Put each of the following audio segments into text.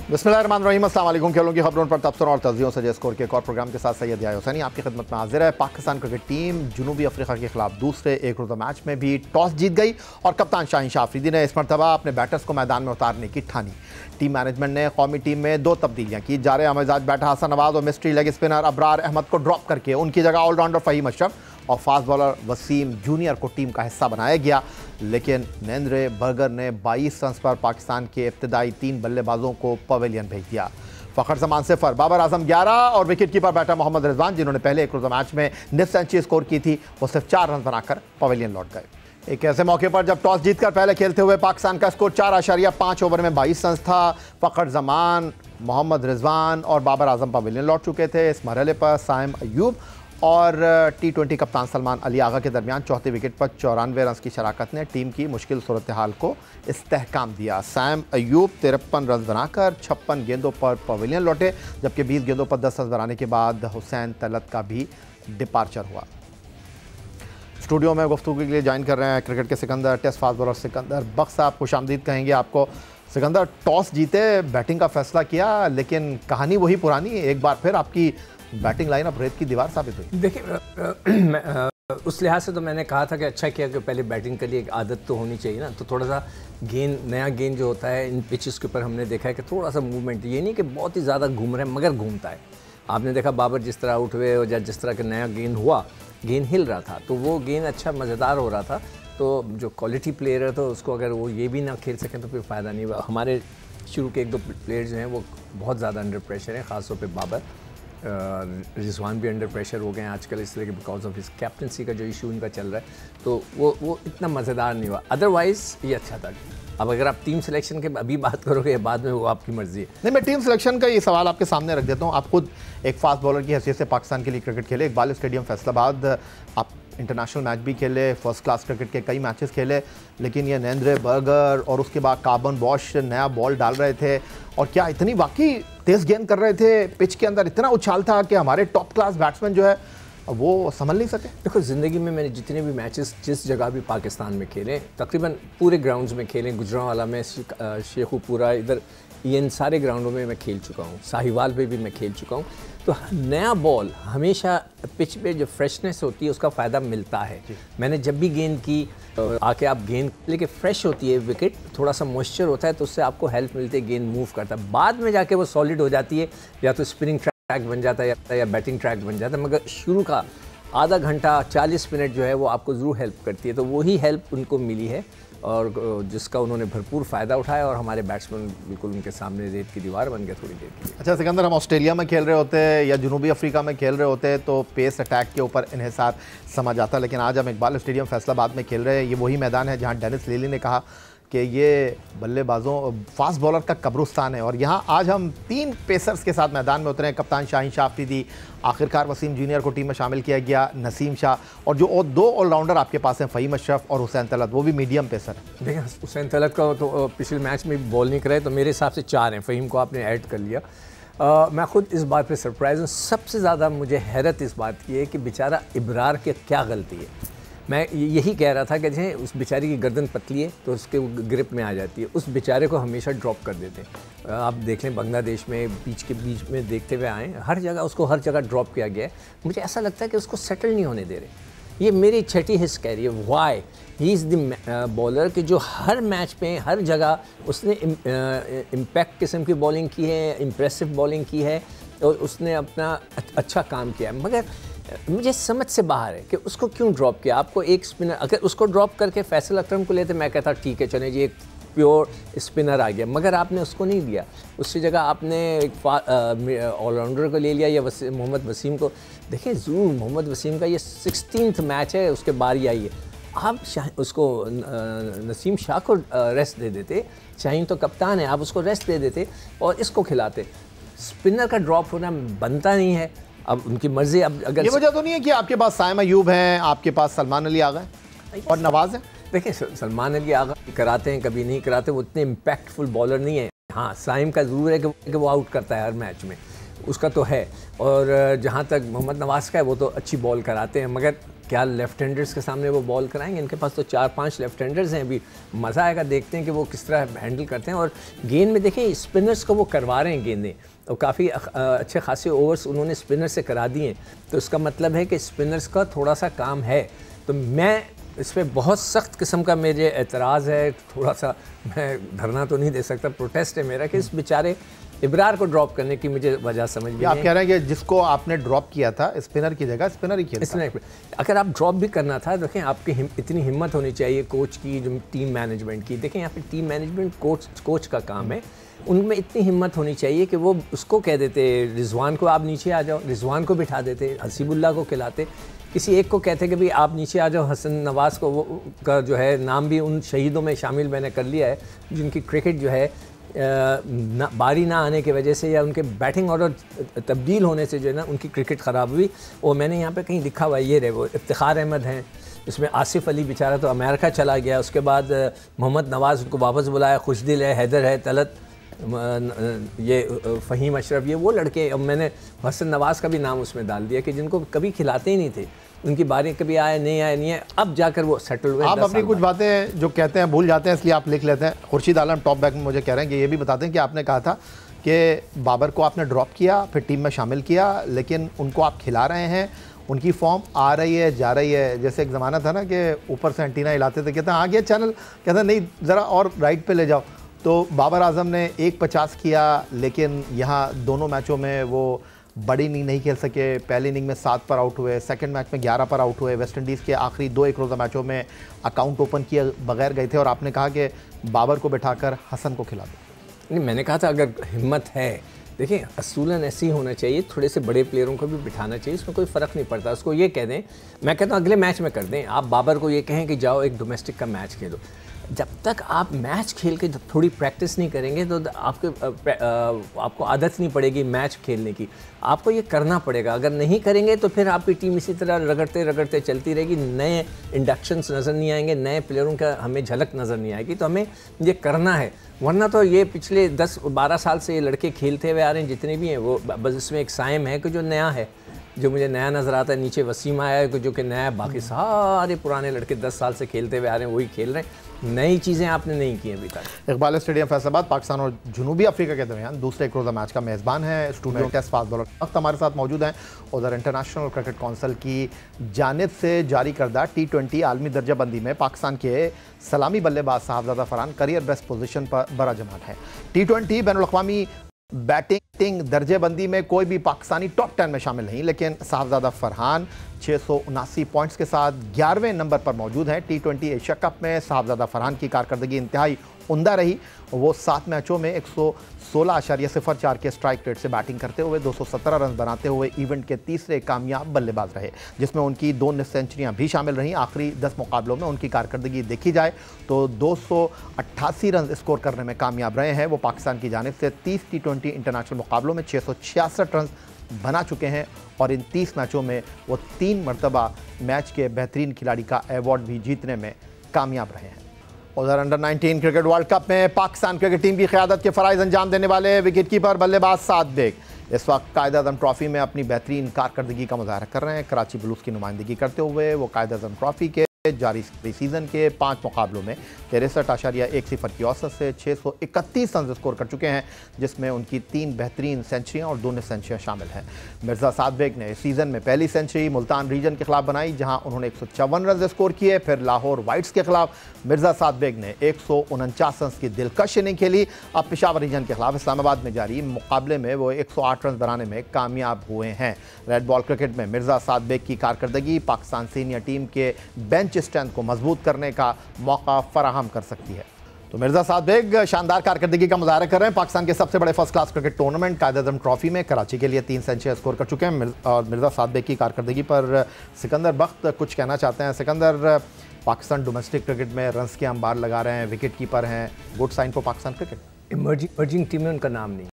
बिस्मिल्लाहिर्रहमानिर्रहीम, अस्सलाम वालेकुम। खेलों की खबरों पर तबसरा और तज़ियों से स्कोर के एक और प्रोग्राम के साथ सैयद याह्या हुसैनी आपकी खिदमत में हाजिर है। पाकिस्तान क्रिकेट टीम जनूबी अफ्रीका के खिलाफ दूसरे एक रोज़ा मैच में भी टॉस जीत गई और कप्तान शाहीन शाह अफरीदी ने इस मरतबा अपने बैटर्स को मैदान में उतारने की ठानी। टीम मैनेजमेंट ने कौमी टीम में दो तब्दीलियाँ की। जारे अमजाज बैटर हसन नवाज और mystery leg spinner Abrar Ahmed को ड्रॉप करके उनकी जगह ऑलराउंडर फ़हीम अशरफ और फास्ट बॉलर वसीम जूनियर को टीम का हिस्सा बनाया गया। लेकिन नेंद्रे बर्गर ने 22 रन पर पाकिस्तान के इब्तदाई 3 बल्लेबाजों को पवेलियन भेज दिया। फ़खर जमान 0, बाबर आजम 11 और wicket keeper batter Mohammad Rizwan, जिन्होंने पहले एक रोज़ा मैच में निफ सेंचुरी स्कोर की थी, वो सिर्फ 4 रन बनाकर पवेलियन लौट गए। एक ऐसे मौके पर जब टॉस जीतकर पहले खेलते हुए पाकिस्तान का स्कोर 4.5 ओवर में 22 रन था, फ़खर जमान, मोहम्मद रिजवान और बाबर आजम पवेलियन लौट चुके थे। इस मरहले पर साइम अयूब और T20 कप्तान सलमान अली आगा के दरमियान चौथे विकेट पर 94 रन की शराकत ने टीम की मुश्किल सूरत हाल को इस्तेहकाम दिया। साइम अयूब 53 रन बनाकर 56 गेंदों पर पवेलियन लौटे, जबकि 20 गेंदों पर 10 रन बनाने के बाद हुसैन तलत का भी डिपार्चर हुआ। स्टूडियो में गुफ्तगू के लिए ज्वाइन कर रहे हैं क्रिकेट के Sikandar, test fast bowler Sikandar Bakhsh साहब। खुशामदीद कहेंगे आपको। सिकंदर, टॉस जीते, बैटिंग का फैसला किया, लेकिन कहानी वही पुरानी, एक बार फिर आपकी बैटिंग लाइन अब रेत की दीवार साबित हुई। देखिए, उस लिहाज से तो मैंने कहा था कि अच्छा किया कि पहले बैटिंग के लिए एक आदत तो होनी चाहिए ना, तो थोड़ा सा गेंद, नया गेंद जो होता है इन पिचेस के ऊपर हमने देखा है कि थोड़ा सा मूवमेंट, ये नहीं कि बहुत ही ज़्यादा घूम रहे हैं मगर घूमता है। आपने देखा बाबर जिस तरह आउट हुए और जिस तरह का नया गेंद हुआ, गेंद हिल रहा था, तो वो गेंद अच्छा मज़ेदार हो रहा था। तो जो क्वालिटी प्लेयर है तो उसको अगर वो ये भी ना खेल सकें तो फिर फ़ायदा नहीं हुआ। हमारे शुरू के 1-2 प्लेयर जो हैं वो बहुत ज़्यादा अंडर प्रेशर हैं, ख़ासतौर पर बाबर। रिजवान भी अंडर प्रेशर हो गए हैं आजकल इस तरह के, बिकॉज ऑफ हिस कैप्टनसी का जो इशू इनका चल रहा है, तो वो इतना मज़ेदार नहीं हुआ। अदरवाइज़ ये अच्छा था। अब अगर आप टीम सिलेक्शन के अभी बात करोगे या बाद में, वो आपकी मर्ज़ी है। नहीं, मैं टीम सिलेक्शन का ये सवाल आपके सामने रख देता हूँ। आप खुद एक फास्ट बॉलर की हैसियत से पाकिस्तान के लिए क्रिकेट खेले, इकबाल स्टेडियम फैसलाबाद, आप इंटरनेशनल मैच भी खेले, फर्स्ट क्लास क्रिकेट के कई मैचेस खेले, लेकिन ये नेंद्रे बर्गर और उसके बाद कार्बन बॉश नया बॉल डाल रहे थे और क्या इतनी वाकई तेज़ गेंद कर रहे थे, पिच के अंदर इतना उछाल था कि हमारे टॉप क्लास बैट्समैन जो है वो संभल नहीं सके। देखो, ज़िंदगी में मैंने जितने भी मैचेस जिस जगह भी पाकिस्तान में खेले, तकरीबन पूरे ग्राउंड्स में खेले, गुजरांवाला में, शेखुपुरा, इधर इन सारे ग्राउंडों में मैं खेल चुका हूँ, साहिवाल पे भी मैं खेल चुका हूँ। तो नया बॉल हमेशा पिच पे जो फ्रेशनेस होती है उसका फ़ायदा मिलता है। मैंने जब भी गेंद की, आके आप गेंद लेके फ्रेश होती है, विकेट थोड़ा सा मॉइस्चर होता है तो उससे आपको हेल्प मिलती है, गेंद मूव करता है, बाद में जाके वो सॉलिड हो जाती है, या तो स्पिनिंग ट्रैक बन जाता है या बैटिंग ट्रैक बन जाता है। मगर शुरू का आधा घंटा 40 मिनट जो है वो आपको ज़रूर हेल्प करती है, तो वही हेल्प उनको मिली है और जिसका उन्होंने भरपूर फ़ायदा उठाया और हमारे बैट्समैन बिल्कुल उनके सामने रेत की दीवार बन गया थोड़ी देर के लिए। अच्छा सिकंदर, हम ऑस्ट्रेलिया में खेल रहे होते या जनूबी अफ्रीका में खेल रहे होते तो पेस अटैक के ऊपर इन्हिसार समझ आता, लेकिन आज हम इकबाल स्टेडियम फैसलाबाद में खेल रहे हैं। ये वही मैदान है जहाँ डेनिस लिली ने कहा कि ये बल्लेबाजों, फास्ट बॉलर का कब्रिस्तान है, और यहाँ आज हम 3 पेसर्स के साथ मैदान में उतरे हैं। कप्तान शाहीन शाह अफरीदी, आखिरकार वसीम जूनियर को टीम में शामिल किया गया, नसीम शाह, और जो 2 ऑलराउंडर आपके पास हैं, फ़हीम अशरफ और हुसैन तलत, वो भी मीडियम पेसर है। देखिए, हुसैन तलत का तो पिछले मैच में बॉल नहीं कराए, तो मेरे हिसाब से 4 हैं। फ़हीम को आपने ऐड कर लिया। मैं खुद इस बात पे सरप्राइज़ हूँ। सबसे ज़्यादा मुझे हैरत इस बात की है कि बेचारा इब्रार की क्या गलती है। मैं यही कह रहा था कि जैसे उस बेचारे की गर्दन पतली है तो उसके ग्रिप में आ जाती है, उस बेचारे को हमेशा ड्रॉप कर देते हैं। आप देख लें, बांग्लादेश में बीच के बीच में देखते हुए आए, हर जगह उसको हर जगह ड्रॉप किया गया है। मुझे ऐसा लगता है कि उसको सेटल नहीं होने दे रहे। ये मेरी छठी हिस्स कह रही है, why he is the bowler कि जो हर मैच में हर जगह उसने इम्पैक्ट किस्म की बॉलिंग की है, इम्प्रेसिव बॉलिंग की है और उसने अपना अच्छा काम किया है। मगर मुझे समझ से बाहर है कि उसको क्यों ड्रॉप किया। आपको एक स्पिनर, अगर उसको ड्रॉप करके फैसल अकरम को लेते, मैं कहता ठीक है चले जी, एक प्योर स्पिनर आ गया, मगर आपने उसको नहीं लिया। उसकी जगह आपने एक ऑलराउंडर को ले लिया या मोहम्मद वसीम को। देखिए, ज़रूर मोहम्मद वसीम का ये 16th मैच है, उसके बारी आई है। आप उसको नसीम शाह को रेस्ट दे देते, शाहीन तो कप्तान है, आप उसको रेस्ट दे देते और इसको खिलाते। स्पिनर का ड्रॉप होना बनता नहीं है, अब उनकी मर्जी। अब अगर ये वजह तो नहीं है कि आपके पास साइम अयूब हैं, आपके पास सलमान अली आगा हैं और नवाज हैं? देखिए, सलमान अली आगा कराते हैं, कभी नहीं कराते, वो इतने इम्पैक्टफुल बॉलर नहीं है। हाँ, साइम का ज़रूर है कि वो आउट करता है हर मैच में, उसका तो है। और जहाँ तक मोहम्मद नवाज़ का है, वो तो अच्छी बॉल कराते हैं, मगर क्या लेफ्ट हैंडर्स के सामने वो बॉल कराएंगे? इनके पास तो 4-5 लेफ्ट हैंडर्स हैं, अभी मज़ा आएगा, देखते हैं कि वो किस तरह हैंडल करते हैं। और गेंद में देखें स्पिनर्स को वो करवा रहे हैं गेंदें, और काफ़ी अच्छे खासे ओवर्स उन्होंने स्पिनर से करा दिए, तो इसका मतलब है कि स्पिनर्स का थोड़ा सा काम है। तो मैं इस पर बहुत सख्त किस्म का मेरे एतराज़ है, थोड़ा सा मैं धरना तो नहीं दे सकता, प्रोटेस्ट है मेरा कि इस बेचारे इब्रार को ड्रॉप करने की मुझे वजह समझ में आप कह रहे हैं कि जिसको आपने ड्रॉप किया था स्पिनर की जगह स्पिनर ही खेलता। अगर आप ड्रॉप भी करना था, देखें आपकी इतनी हिम्मत होनी चाहिए कोच की, जो टीम मैनेजमेंट की। देखें यहाँ पे टीम मैनेजमेंट कोच का काम है, उनमें इतनी हिम्मत होनी चाहिए कि वो उसको कह देते रिजवान को आप नीचे आ जाओ, रिजवान को बिठा देते, हसीबुल्ला को खिलाते, किसी एक को कहते कि भाई आप नीचे आ जाओ। हसन नवाज़ को वो का जो है नाम भी उन शहीदों में शामिल मैंने कर लिया है जिनकी क्रिकेट जो है बारी ना आने की वजह से या उनके बैटिंग ऑर्डर तब्दील होने से जो है ना उनकी क्रिकेट ख़राब हुई। और मैंने यहाँ पे कहीं लिखा हुआ ये रहे, वो इफ्तिखार अहमद हैं, इसमें आसिफ अली बेचारा तो अमेरिका चला गया, उसके बाद मोहम्मद नवाज़ उनको वापस बुलाया, खुशदिल है, हैदर है, तलत, ये फ़हीम अशरफ, ये वो लड़के। अब मैंने हसन नवाज़ का भी नाम उसमें डाल दिया कि जिनको कभी खिलाते ही नहीं थे, उनकी बारी कभी आए नहीं आए नहीं है, अब जाकर वो सेटल हुए। आप अपनी कुछ बातें जो कहते हैं भूल जाते हैं, इसलिए आप लिख लेते हैं। खुर्शीद आलम टॉप बैक में मुझे कह रहे हैं कि ये भी बताते हैं कि आपने कहा था कि बाबर को आपने ड्रॉप किया, फिर टीम में शामिल किया, लेकिन उनको आप खिला रहे हैं, उनकी फॉर्म आ रही है जा रही है। जैसे एक ज़माना था ना कि ऊपर से एंटीना हिलाते थे, कहते हैं आ गया चैनल, कहते हैं नहीं ज़रा और राइट पे ले जाओ। तो बाबर आजम ने 150 किया, लेकिन यहाँ दोनों मैचों में वो बड़ी इनिंग नहीं खेल सके। पहली इनिंग में 7 पर आउट हुए, सेकंड मैच में 11 पर आउट हुए। वेस्ट इंडीज़ के आखिरी 2 एक रोज़ा मैचों में अकाउंट ओपन किए बगैर गए थे, और आपने कहा कि बाबर को बिठाकर हसन को खिला दो। नहीं, मैंने कहा था अगर हिम्मत है, देखिए असूलन ऐसे ही होना चाहिए, थोड़े से बड़े प्लेयरों को भी बिठाना चाहिए, इसमें कोई फ़र्क नहीं पड़ता। उसको ये कह दें, मैं कहता हूँ अगले मैच में कर दें, आप बाबर को ये कहें कि जाओ एक डोमेस्टिक का मैच खेलो। जब तक आप मैच खेल के जब थोड़ी प्रैक्टिस नहीं करेंगे तो आपको आदत नहीं पड़ेगी मैच खेलने की, आपको ये करना पड़ेगा। अगर नहीं करेंगे तो फिर आपकी टीम इसी तरह रगड़ते रगड़ते चलती रहेगी, नए इंडक्शंस नज़र नहीं आएंगे, नए प्लेयरों का हमें झलक नज़र नहीं आएगी। तो हमें ये करना है, वरना तो ये पिछले 10-12 साल से ये लड़के खेलते हुए आ रहे हैं जितने भी हैं, वो बस इसमें एक साइम है कि जो नया है, जो मुझे नया नज़र आता है, नीचे वसीम आया है जो कि नया है, बाकी सारे पुराने लड़के 10 साल से खेलते हुए आ रहे हैं, वही खेल रहे हैं, नई चीज़ें आपने नहीं की अभी तक। इकबाल स्टेडियम फैसलाबाद पाकिस्तान और जनूबी अफ्रीका के दरमियान दूसरे एक रोज़ा मैच का मेज़बान है। स्टूडियो टेस्ट फास्ट बॉलर वक्त हमारे साथ मौजूद हैं। उधर इंटरनेशनल क्रिकेट काउंसिल की जानिब से जारी करदा T20 आलमी दर्जा बंदी में पाकिस्तान के सलामी बल्लेबाज साहबजादा फरहान करियर बेस्ट पोजीशन पर बराजमान है। T20 बैनुल-अक़वामी बैटिंग दर्जे बंदी में कोई भी पाकिस्तानी टॉप 10 में शामिल नहीं, लेकिन साहबजादा फरहान 679 पॉइंट्स के साथ 11वें नंबर पर मौजूद है। T20 एशिया कप में साहबजादा फरहान की कारकर्दगी इंतहाई उम्दा रही। वो 7 मैचों में 116.04 के स्ट्राइक रेट से बैटिंग करते हुए 217 रन बनाते हुए इवेंट के तीसरे कामयाब बल्लेबाज रहे, जिसमें उनकी 2 निस्फ सेंचुरियां भी शामिल रहीं। आखिरी 10 मुकाबलों में उनकी कारकर्दगी देखी जाए तो 288 रन स्कोर करने में कामयाब रहे हैं। वो पाकिस्तान की जानिब से 30 T20 इंटरनेशनल मुकाबलों में 666 रन बना चुके हैं, और इन 30 मैचों में वो 3 मरतबा मैच के बेहतरीन खिलाड़ी का एवॉर्ड भी जीतने में कामयाब रहे हैं। उधर अंडर 19 क्रिकेट वर्ल्ड कप में पाकिस्तान क्रिकेट टीम की क़यादत के फ़राइज़ अंजाम देने वाले विकेट कीपर बल्लेबाज साद बेग इस वक्त कायद-ए-आज़म ट्रॉफ़ी में अपनी बेहतरीन कारकर्दगी का मुज़ाहरा कर रहे हैं। कराची ब्लूज़ की नुमाइंदगी करते हुए वो कायद-ए-आज़म ट्रॉफ़ी के जारी सीज़न के 5 मुकाबलों में 63.10 की औसत से 631 रन स्कोर कर चुके हैं, जिसमें उनकी 3 बेहतरीन सेंचुरियां और 2 निस्फ सेंचुरियां शामिल हैं। मिर्ज़ा साद बेग ने सीज़न में पहली सेंचुरी मुल्तान रीजन के खिलाफ बनाई, जहां उन्होंने 154 रन स्कोर किए। फिर लाहौर वाइट्स के खिलाफ मिर्ज़ा साद बेग ने 149 रन की दिलकश इनिंग खेली। अब पेशावर रीजन के खिलाफ इस्लामाबाद में जारी मुकाबले में वो 108 रन बनाने में कामयाब हुए हैं। रेड बॉल क्रिकेट में मिर्ज़ा साद बेग की कारकर्दगी पाकिस्तान सीनियर टीम के बेंच स्ट्रेंथ को मजबूत करने का मौका फराहम कर सकती है। तो मिर्ज़ा साद बेग शानदार कारकर्दगी का मुज़ाहरा कर रहे हैं। पाकिस्तान के सबसे बड़े first class cricket tournament Quaid-e-Azam trophy में कराची के लिए 3 सेंचुरी स्कोर कर चुके हैं। और मिर्ज़ा साद बेग की कारकर्दगी पर सिकंदर बख्त कुछ कहना चाहते हैं। सिकंदर, पाकिस्तान डोमेस्टिक क्रिकेट में रन्स के अंबार लगा रहे हैं, विकेट कीपर हैं, good sign for Pakistan cricket. Emerging team में उनका नाम नहीं,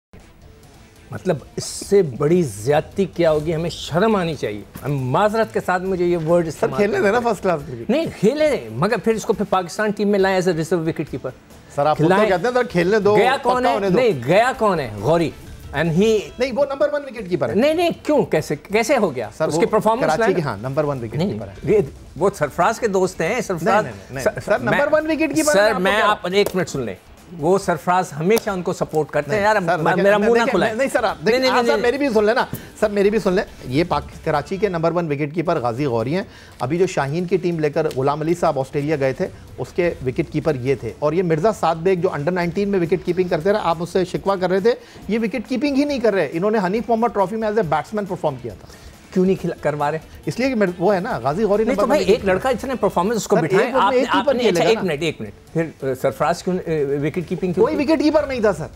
मतलब इससे बड़ी ज्यादती क्या होगी, हमें शर्म आनी चाहिए। हम माजरत के साथ मुझे ये वर्ड सर खेलने देना फर्स्ट क्लास क्रिकेट। नहीं खेले मगर फिर इसको फिर पाकिस्तान टीम में लाए as a reserve wicket keeper. Sir आप तो कहते हैं सर खेलने दो, गया कौन है? नहीं गया कौन है? गौरी एंड ही नहीं, वो नंबर 1 विकेट कीपर है। नहीं, क्यों, कैसे हो गया सर? उसकी परफॉर्मेंस कराची के, हाँ, नंबर 1 विकेट कीपर है। वो सरफराज के दोस्त हैं। Sarfaraz sir number 1 wicket keeper. Sir मैं आप 1 मिनट सुन लें, वो सरफराज हमेशा उनको सपोर्ट करते हैं। यार मेरा मुंह ना खुलाए। नहीं सर, आप नहीं, मेरी भी सुन लेना सर, मेरी भी सुन ले। ये कराची के नंबर 1 विकेट कीपर गाजी गौरी हैं। अभी जो शाहीन की टीम लेकर गुलाम अली साहब ऑस्ट्रेलिया गए थे, उसके विकेट कीपर ये थे। और ये मिर्जा साद बेग जो अंडर 19 में विकेट कीपिंग करते रहे, आप उससे शिकवा कर रहे थे, ये विकेट कीपिंग ही नहीं कर रहे। इन्होंने हनीफ मोहम्मद ट्रॉफी में एज ए बैट्समैन परफॉर्म किया था। क्यों नहीं करवा रहे? इसलिए कि वो है ना गाजी गौरी। नहीं तो भाई एक लड़का इतने परफॉर्मेंस उसको बिठाएं आपने। अच्छा एक मिनट, फिर सरफराज क्यों विकेट कीपिंग? कोई विकेट कीपर नहीं था सर।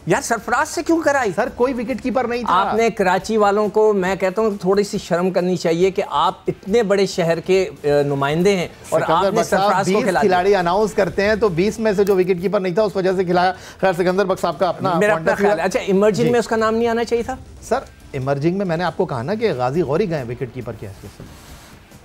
यार सरफराज से क्यों कराई? सर कोई विकेट कीपर नहीं था। आपने कराची वालों को, मैं कहता हूँ थोड़ी सी शर्म करनी चाहिए कि आप इतने बड़े शहर के नुमाइंदे हैं और आपने सरफराज को खिलाया। खिलाड़ी अनाउंस करते हैं तो 20 में से जो विकेट कीपर नहीं था उस वजह से खिलाया। खैर सिकंदर बख्श साहब का अपना ख्याल है। अच्छा इमर्जिंग में उसका नाम नहीं आना चाहिए था सर? इमर्जिंग में मैंने आपको कहा ना कि गाजी गौरी गए विकेट कीपर की हैसियत से।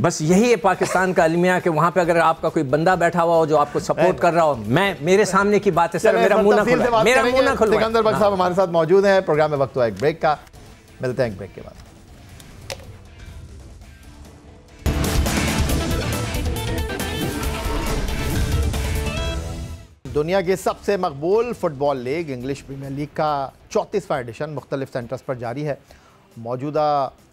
बस यही है पाकिस्तान का अलमिया कि वहां पे अगर आपका कोई बंदा बैठा हुआ हो जो आपको सपोर्ट कर रहा हो, मेरे सामने की बात है सर, मेरा मुंह ना खुलवाए, मेरा मुंह ना खुलवाए। सिकंदर बख्श साहब हमारे साथ मौजूद हैं। प्रोग्राम में वक्त हुआ एक ब्रेक का, मिलते हैं एक ब्रेक के बाद। दुनिया की सबसे मकबूल football league English premier league का 34वां एडिशन मुख्तलिफ सेंटर्स पर जारी है। मौजूदा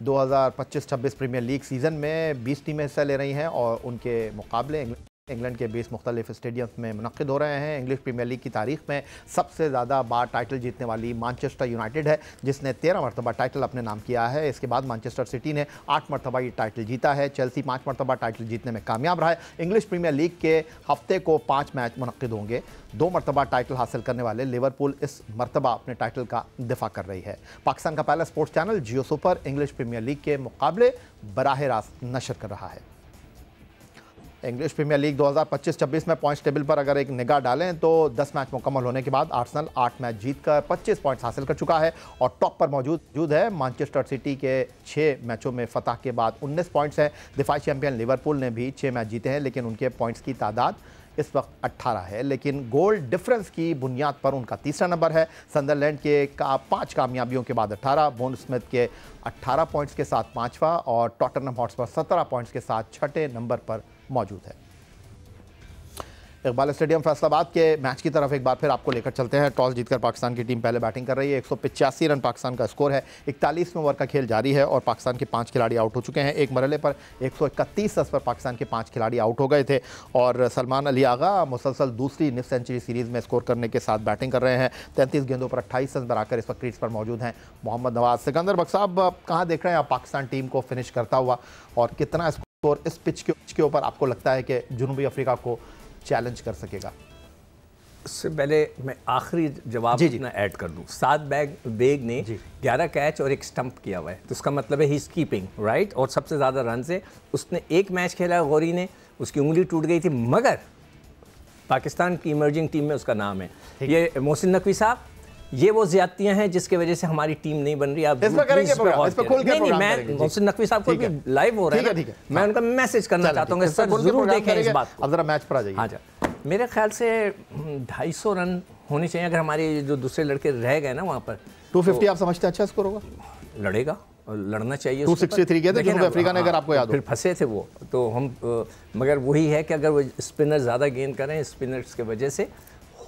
2025-26 प्रीमियर लीग सीज़न में 20 टीमें हिस्सा ले रही हैं और उनके मुकाबले इंग्लैंड के 20 मुख्तलिफ स्टेडियम्स में मुनक्किद हो रहे हैं। इंग्लिश प्रीमियर लीग की तारीख में सबसे ज़्यादा बार टाइटल जीतने वाली मैनचेस्टर यूनाइटेड है, जिसने 13 मरतबा टाइटल अपने नाम किया है। इसके बाद मैनचेस्टर सिटी ने 8 मरतबा ये टाइटल जीता है। चेल्सी 5 मरतबा टाइटल जीतने में कामयाब रहा है। इंग्लिश प्रीमियर लीग के हफ्ते को 5 मैच मुनक्किद होंगे। 2 मरतबा टाइटल हासिल करने वाले लिवरपूल इस मरतबा अपने टाइटल का दिफा कर रही है। पाकिस्तान का पहला स्पोर्ट्स चैनल जियो सुपर इंग्लिश प्रीमियर लीग के मुकाबले बराह रास्त नशर कर रहा है। इंग्लिश प्रीमियर लीग 2025-26 में पॉइंट्स टेबल पर अगर एक निगाह डालें तो 10 मैच मुकम्मल होने के बाद आर्सेनल 8 मैच जीतकर 25 पॉइंट्स हासिल कर चुका है और टॉप पर मौजूद है। मैनचेस्टर सिटी के 6 मैचों में फतह के बाद 19 पॉइंट्स हैं। दिफाई चैंपियन लिवरपूल ने भी 6 मैच जीते हैं, लेकिन उनके पॉइंट्स की तादाद इस वक्त 18 है, लेकिन गोल डिफरेंस की बुनियाद पर उनका तीसरा नंबर है। सन्दरलैंड के 5 कामयाबियों के बाद 18, बोर्नमथ के 18 पॉइंट्स के साथ 5वां और टॉटनहम हॉटस्पर 17 पॉइंट्स के साथ 6ठे नंबर पर मौजूद है। इकबाल स्टेडियम फैसलाबाद के मैच की तरफ एक बार फिर आपको लेकर चलते हैं। टॉस जीतकर पाकिस्तान की टीम पहले बैटिंग कर रही है। 185 रन पाकिस्तान का स्कोर है। 41वें ओवर का खेल जारी है और पाकिस्तान के 5 खिलाड़ी आउट हो चुके हैं। एक मरहले पर 131 रन पर पाकिस्तान के 5 खिलाड़ी आउट हो गए थे और सलमान अली आगा मुसलसल दूसरी निफ सेंचुरी सीरीज़ में स्कोर करने के साथ बैटिंग कर रहे हैं। 33 गेंदों पर 28 रन बनाकर इस वक्त क्रीज पर मौजूद हैं मोहम्मद नवाज। सिकंदर बख्श साहब, कहाँ देख रहे हैं आप पाकिस्तान टीम को फिनिश करता हुआ और कितना स्कोर इस पिच के ऊपर आपको लगता है कि जुनूबी अफ्रीका को चैलेंज कर सकेगा? उससे पहले मैं आखिरी जवाब अपना ऐड कर दूं। साद बेग ने 11 कैच और 1 स्टंप किया हुआ है, तो उसका मतलब है ही इज कीपिंग राइट, और सबसे ज़्यादा रन से उसने 1 मैच खेला। गौरी ने, उसकी उंगली टूट गई थी, मगर पाकिस्तान की इमर्जिंग टीम में उसका नाम है। ये मोहसिन नकवी साहब, ये वो ज्यादतियां हैं जिसके वजह से हमारी टीम नहीं बन रही। आप इस पर करेंगे प्रोग्राम, इस पर खोल के प्रोग्राम मैं करेंगे। मोहसिन नकवी साहब को भी लाइव हो रहा है, मैं उनका मैसेज करना चाहता हूँ सर जरूर देखें इस बात को। अब जरा मैच पर आ जाइए। हाँ, मेरे ख्याल से 250 रन होने चाहिए। अगर हमारे जो दूसरे लड़के रह गए ना वहाँ पर 250 आप समझते हैं अच्छा स्कोर होगा? लड़ेगा, लड़ना चाहिए। 263 गए थे जुनूबी अफ्रीका ने, अगर आपको याद हो। फिर फंसे थे वो तो हम, मगर वही है कि अगर वो स्पिनर ज़्यादा गेंद करें, स्पिनर्स की वजह से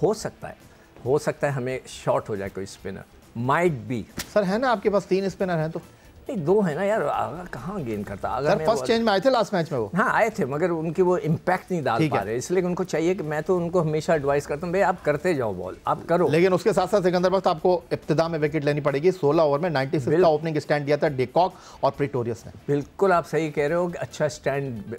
हो सकता है हमें शॉर्ट हो जाए कोई स्पिनर, माइट बी। सर है ना आपके पास 3 स्पिनर हैं तो? नहीं 2 है ना यार, आगा कहाँ गेंद करता। सर फर्स्ट चेंज में आए थे लास्ट मैच में वो। हाँ आए थे, मगर उनकी वो इम्पैक्ट नहीं डाल पा रहे, इसलिए उनको चाहिए कि मैं तो उनको हमेशा एडवाइस करता हूँ भाई आप करते जाओ बॉल, आप करो। लेकिन उसके साथ साथ सिकंदर बख्श आपको इब्तिदा में विकेट लेनी पड़ेगी। 16 ओवर में 96 का ओपनिंग स्टैंड दिया था डिकॉक और प्रिटोरियस ने। बिल्कुल आप सही कह रहे हो कि अच्छा स्टैंड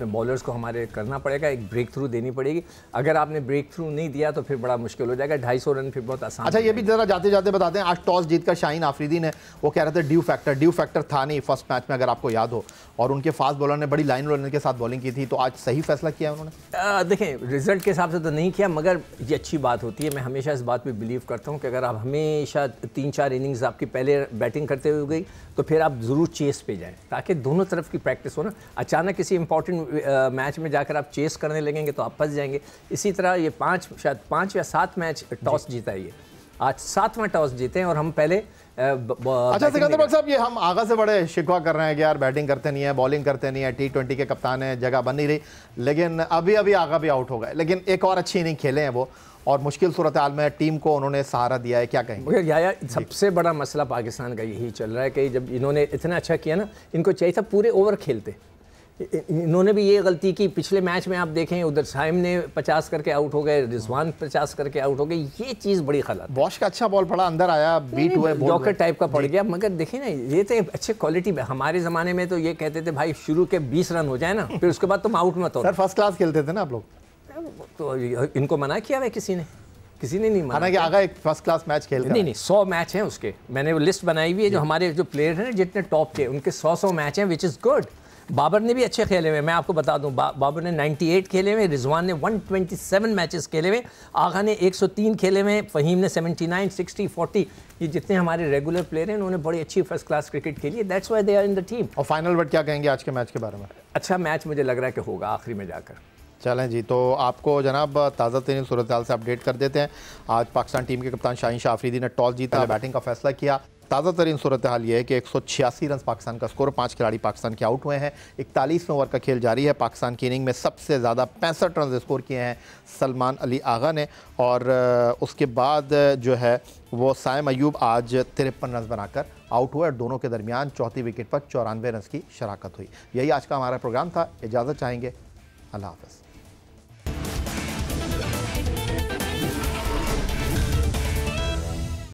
बॉलर्स को हमारे करना पड़ेगा, एक ब्रेक थ्रू देनी पड़ेगी। अगर आपने ब्रेक थ्रू नहीं दिया तो फिर बड़ा मुश्किल हो जाएगा। 250 रन फिर बहुत आसान। अच्छा ये भी जरा जाते जाते बताते हैं, आज टॉस जीतकर शाहीन आफरीदी ने वो कह रहे थे ड्यू फैक्टर था नहीं फर्स्ट मैच में, अगर आपको याद हो, और उनके फास्ट बॉलर ने बड़ी लाइन रनर के साथ बॉलिंग की थी, तो आज सही फैसला किया उन्होंने? देखें रिजल्ट के हिसाब से तो नहीं किया, मगर ये अच्छी बात होती है। मैं हमेशा इस बात पे बिलीव करता हूँ कि अगर आप हमेशा 3-4 इनिंग्स आपकी पहले बैटिंग करते हुए गई तो फिर आप ज़रूर चेस पे जाएं, ताकि दोनों तरफ की प्रैक्टिस हो ना। अचानक किसी इंपॉर्टेंट मैच में जाकर आप चेस करने लगेंगे तो आप फंस जाएंगे। इसी तरह ये शायद 5 या 7 मैच टॉस जीता है ये, आज 7वां टॉस जीते हैं और हम पहले अच्छा सिकंदर बख्श साहब, ये हम आगा से बड़े शिकवा कर रहे हैं कि यार बैटिंग करते नहीं है, बॉलिंग करते नहीं है, T20 के कप्तान है, जगह बन नहीं रही, लेकिन अभी अभी आगा भी आउट हो गए, लेकिन एक और अच्छी इनिंग खेले हैं वो और मुश्किल सूरत हाल में टीम को उन्होंने सहारा दिया है, क्या कहेंगे? मगर यार सबसे बड़ा मसला पाकिस्तान का यही चल रहा है कि जब इन्होंने इतना अच्छा किया ना, इनको चाहिए था पूरे ओवर खेलते। इन्होंने भी ये गलती की, पिछले मैच में आप देखें उधर साइम ने 50 करके आउट हो गए, रिजवान 50 करके आउट हो गए, ये चीज़ बड़ी गलत। वॉश का अच्छा बॉल पड़ा, अंदर आया, बीट हुए, जॉकर टाइप का पड़ गया। मगर देखिए ना, ये तो अच्छे क्वालिटी। हमारे ज़माने में तो ये कहते थे भाई शुरू के 20 रन हो जाए ना, फिर उसके बाद तुम आउट मत हो। सर फर्स्ट क्लास खेलते थे ना आप लोग, तो इनको मना किया है किसी ने नहीं माना कि आगा एक फर्स्ट क्लास मैच खेल नहीं 100 मैच हैं उसके, मैंने वो लिस्ट बनाई हुई है जो हमारे जो प्लेयर हैं जितने टॉप के, उनके 100 मैच हैं, विच इज़ गुड। बाबर ने भी अच्छे खेले हुए, मैं आपको बता दूं, बाबर ने 98 खेले हुए, रिजवान ने 127 मैचेस खेले हुए, आगा ने 103 खेले हुए, फ़हीम ने 79, 60, 40। ये जितने हमारे रेगुलर प्लेयर हैं उन्होंने बड़ी अच्छी फर्स्ट क्लास क्रिकेट खेली है, that's why they are in the team. और फाइनल वर्ड क्या कहेंगे आज के मैच के बारे में? अच्छा मैच मुझे लग रहा है कि होगा आखिरी में जाकर। चलें जी, तो आपको जनाब ताज़ा तरीन सूरत हाल से अपडेट कर देते हैं। आज पाकिस्तान टीम के कप्तान शाहीन शाह अफरीदी ने टॉस जीता, बैटिंग का फैसला किया। ताज़ा तरीन सूरत हाल ये है कि 186 रन पाकिस्तान का स्कोर, 5 खिलाड़ी पाकिस्तान के आउट हुए हैं। 41वें ओवर का खेल जारी है। पाकिस्तान की इनिंग में सबसे ज़्यादा 65 रन स्कोर किए हैं सलमान अली आगा ने, और उसके बाद जो है वो साइम अयूब आज 53 रन बनाकर आउट हुए और दोनों के दरमियान चौथी विकेट पर 94 रन की शराकत हुई। यही आज का हमारा प्रोग्राम था। इजाज़त चाहेंगे, अल्लाह हाफ़िज़।